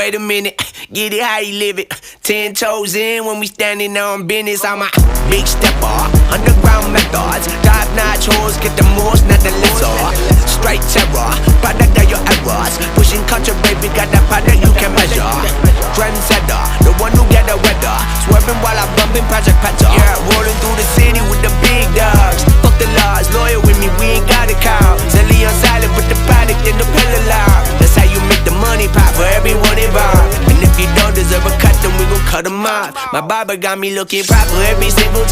Wait a minute, get it how you live it. 10 toes in when we standing on business. I'm a big stepper, underground methods. Top-notch hoes, get the most, not the lesser. Straight terror, product of your errors. Pushing country, baby, got that product you can measure. Trendsetter, the one who get the weather. Swerving while I'm bumping Project Petter. Yeah, rolling through the city with the big dogs. Fuck the laws, loyal with me, we ain't got a cow. Zelly on silent, put the product in the pillar loud. That's how you make the money pop for everyone involved. And if you don't deserve a cut, then we gon' cut them off. My barber got me looking proper every single